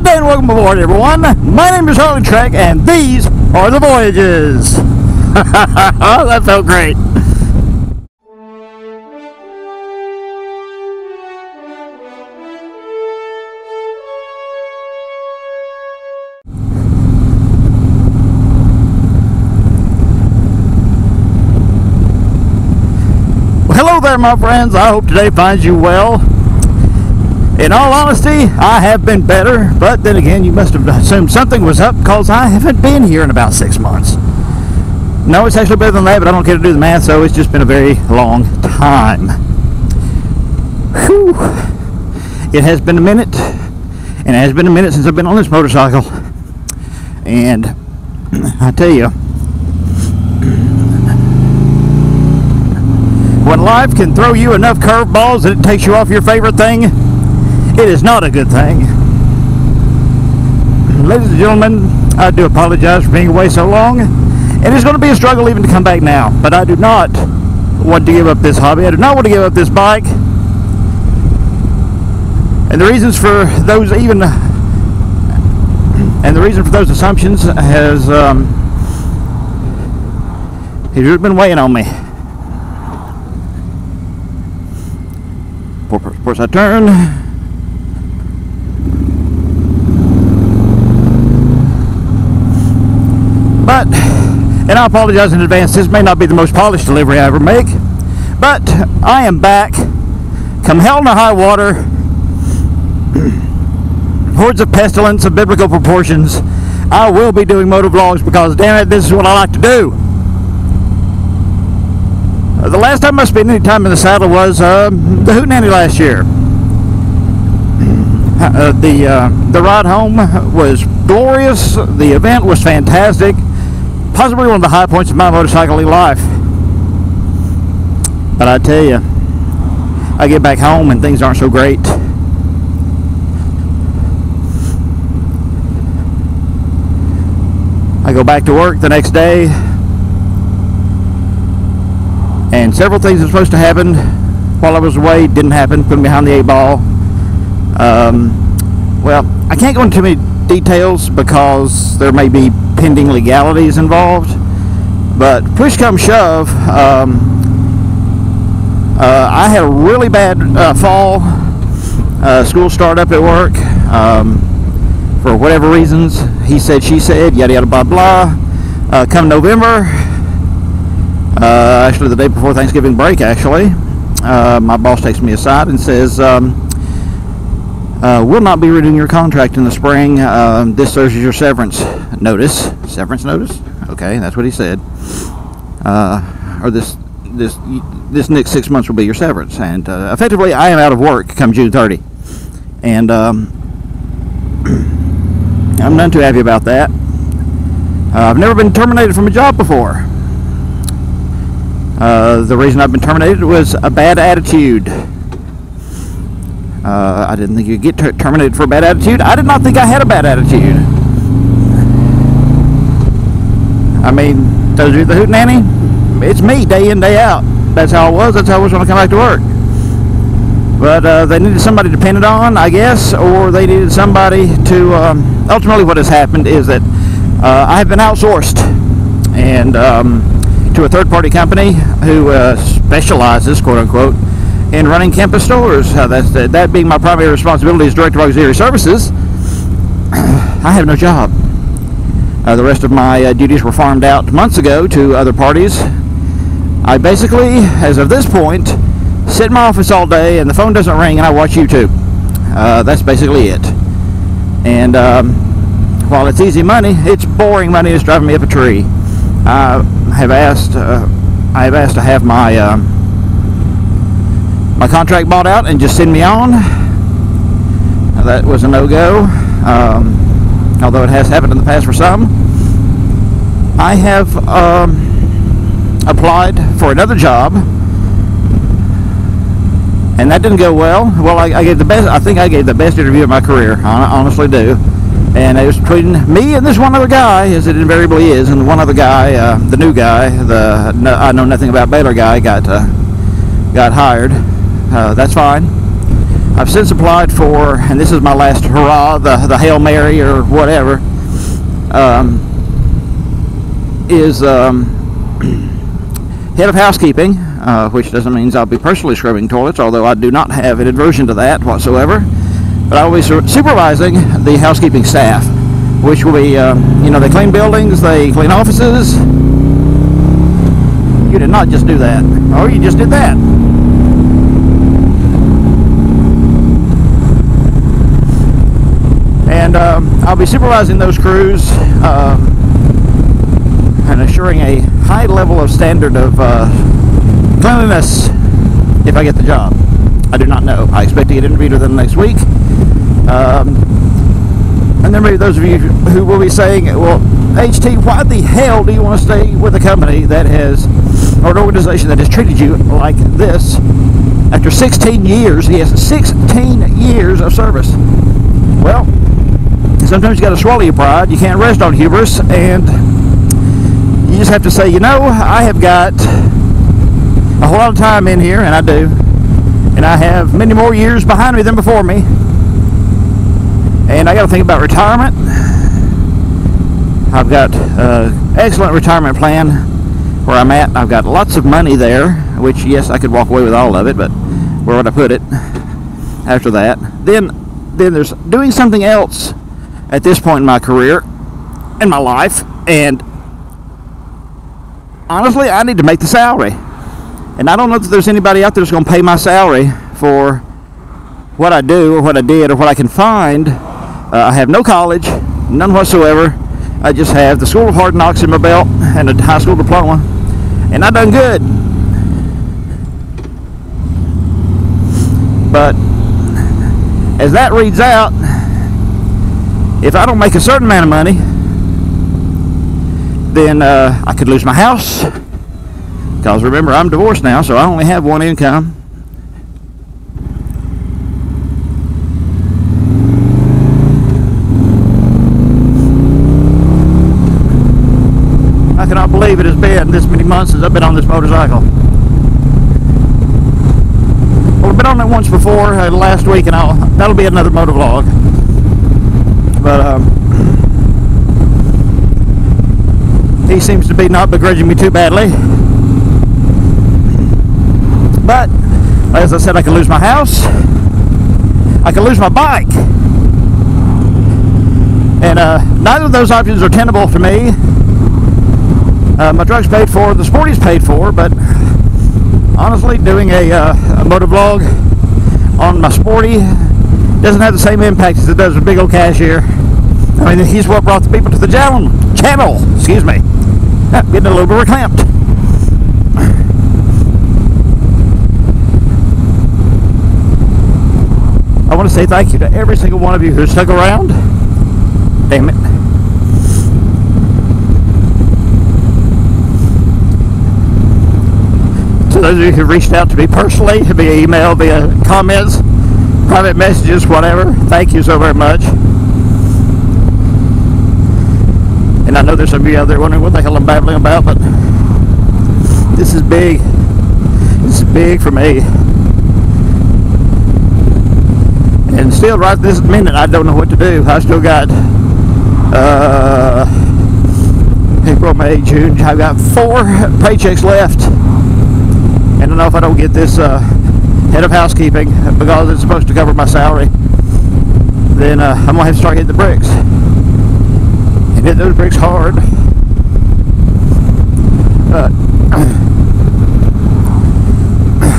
Good day and welcome aboard, everyone. My name is HarleyTrek, and these are the voyages. That felt great. Well, hello there, my friends. I hope today finds you well. In all honesty, I have been better, but then again, you must have assumed something was up because I haven't been here in about 6 months. No, it's actually better than that, but I don't care to do the math, so it's just been a very long time. Whew. It has been a minute, and it has been a minute since I've been on this motorcycle. And I tell you, when life can throw you enough curveballs that it takes you off your favorite thing, it is not a good thing. Ladies and gentlemen, I do apologize for being away so long. It is going to be a struggle even to come back now, but I do not want to give up this hobby. I do not want to give up this bike. And the reasons for those assumptions has just been weighing on me. Of course I turn. But, and I apologize in advance, this may not be the most polished delivery I ever make, but I am back, come hell or high water, hordes of pestilence of biblical proportions. I will be doing motovlogs because, damn it, this is what I like to do. The last time I spent any time in the saddle was the Hootenanny last year. The ride home was glorious, the event was fantastic. Possibly one of the high points of my motorcycling life. But I tell you, I get back home and things aren't so great. I go back to work the next day, and several things that were supposed to happen while I was away didn't happen, put me behind the 8-ball. Well, I can't go into too many details because there may be pending legalities involved, but push come shove, I had a really bad fall. School started up at work for whatever reasons, he said, she said, yada yada blah blah. Come November, actually the day before Thanksgiving break, actually, my boss takes me aside and says, we'll not be renewing your contract in the spring. This serves as your severance notice. Severance notice? Okay, that's what he said. Or this next 6 months will be your severance. And effectively, I am out of work come June 30. And I'm none too happy about that. I've never been terminated from a job before. The reason I've been terminated was a bad attitude. I didn't think you'd get terminated for a bad attitude. I did not think I had a bad attitude. I mean, those are the Hootenanny. It's me day in, day out. That's how I was. That's how I was when I come back to work. But they needed somebody to pin it on, I guess, or they needed somebody to... ultimately what has happened is that I have been outsourced and to a third-party company who specializes, quote-unquote, in running campus stores. That being my primary responsibility as Director of Auxiliary Services, I have no job. The rest of my duties were farmed out months ago to other parties. I basically, as of this point, sit in my office all day and the phone doesn't ring and I watch YouTube. That's basically it. And while it's easy money, it's boring money. It's driving me up a tree. I have asked to have my contract bought out and just send me on. That was a no-go, although it has happened in the past for some. I have applied for another job, and that didn't go well. Well, I gave the best. I think I gave the best interview of my career. I honestly do. And it was between me and this one other guy, as it invariably is. And the one other guy, the new guy, I know nothing about Baylor guy, got hired. That's fine. I've since applied for, and this is my last hurrah, the Hail Mary or whatever, is head of housekeeping, which doesn't mean I'll be personally scrubbing toilets, although I do not have an aversion to that whatsoever. But I will be supervising the housekeeping staff, which will be, they clean buildings, they clean offices. You did not just do that, or you just did that. And I'll be supervising those crews and assuring a high level of standard of cleanliness if I get the job. I do not know. I expect to get interviewed within the next week. And there may be those of you who will be saying, well, HT, why the hell do you want to stay with a company that has, or an organization that has treated you like this after 16 years? He has 16 years of service. Well, sometimes you got to swallow your pride. You can't rest on hubris, and you just have to say, I have got a whole lot of time in here, and I do, and I have many more years behind me than before me, and I got to think about retirement. I've got an excellent retirement plan where I'm at. I've got lots of money there, which, yes, I could walk away with all of it, but where would I put it after that? Then there's doing something else at this point in my career, in my life, and honestly, I need to make the salary. And I don't know that there's anybody out there that's going to pay my salary for what I do or what I did or what I can find. I have no college, none whatsoever. I just have the School of Hard Knocks in my belt and a high school diploma, and I done good. But as that reads out, if I don't make a certain amount of money, then I could lose my house, because remember, I'm divorced now, so I only have one income. I cannot believe it has been this many months since I've been on this motorcycle. Well, I've been on it once before last week, and that'll be another motovlog. But he seems to be not begrudging me too badly. But as I said, I can lose my house, I can lose my bike, and neither of those options are tenable to me. My truck's paid for, the Sporty's paid for, but honestly, doing a motovlog on my Sporty doesn't have the same impact as it does with big old Cashier. I mean, he's what brought the people to the channel. Excuse me. Getting a little bit reclamped. I want to say thank you to every single one of you who stuck around. Damn it. To those of you who reached out to me personally, via email, via comments, private messages, whatever, thank you so very much. And I know there's some of you out there wondering what the hell I'm babbling about, but this is big. This is big for me. And still, right this minute, I don't know what to do. I still got April, May, June. I've got 4 paychecks left. And I don't know if I don't get this head of housekeeping, because it's supposed to cover my salary, then I'm going to have to start hitting the bricks. And hit those bricks hard. But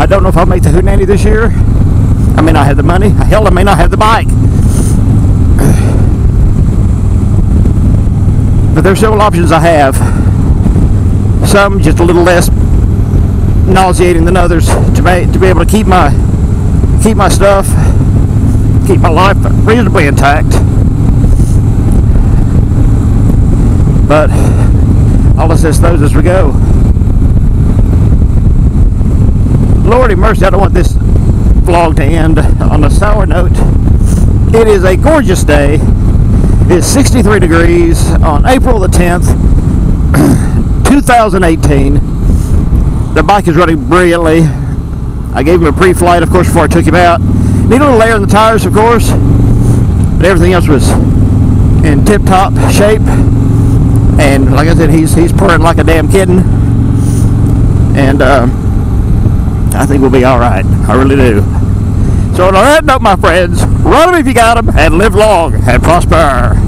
I don't know if I'll make the hootenanny this year. I may not have the money. Hell, I may not have the bike. But there's several options I have. Some just a little less nauseating than others to be able to keep my stuff, keep my life reasonably intact. But I'll assess those as we go. Lordy mercy, I don't want this vlog to end on a sour note. It is a gorgeous day. It's 63 degrees on April the 10th, 2018. The bike is running brilliantly. I gave him a pre-flight, of course, before I took him out. Need a little air in the tires, of course, but everything else was in tip-top shape. And like I said, he's purring like a damn kitten, and I think we'll be all right. I really do. So on that note, my friends, run them if you got them, and live long and prosper.